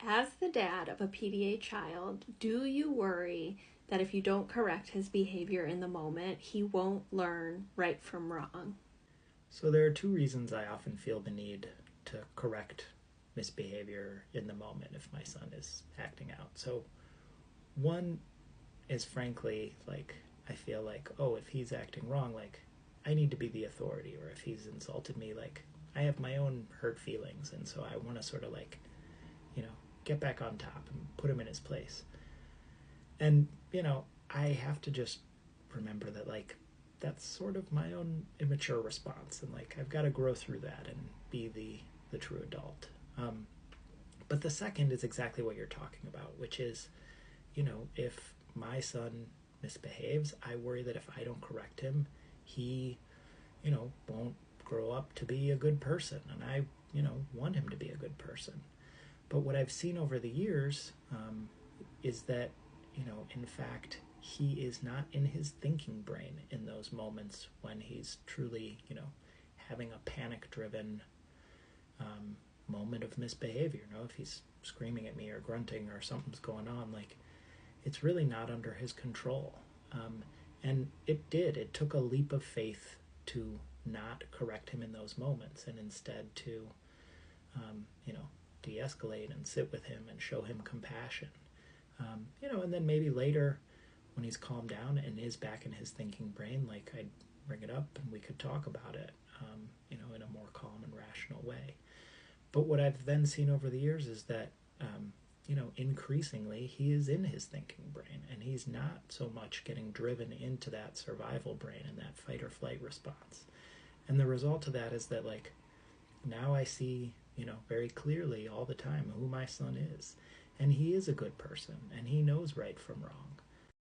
as the dad of a PDA child, do you worry that if you don't correct his behavior in the moment, he won't learn right from wrong? So there are two reasons I often feel the need to correct misbehavior in the moment if my son is acting out. So one is frankly like, I feel like, oh, if he's acting wrong, like I need to be the authority, or if he's insulted me, like I have my own hurt feelings, and so I want to sort of like, get back on top and put him in his place. And, I have to just remember that, like, that's sort of my own immature response, and like I've got to grow through that and be the true adult. But the second is exactly what you're talking about, which is, if my son misbehaves, I worry that if I don't correct him, he, won't grow up to be a good person, and I, want him to be a good person. But what I've seen over the years is that, in fact, he is not in his thinking brain in those moments when he's truly, having a panic-driven moment of misbehavior. If he's screaming at me or grunting or something's going on, like, it's really not under his control. And it took a leap of faith to not correct him in those moments, and instead to, de-escalate and sit with him and show him compassion. And then maybe later when he's calmed down and is back in his thinking brain, like I'd bring it up and we could talk about it, in a more calm and rational way. But what I've then seen over the years is that, increasingly he is in his thinking brain, and he's not so much getting driven into that survival brain and that fight or flight response. And the result of that is that, like, now I see, very clearly all the time who my son is. And he is a good person, and he knows right from wrong.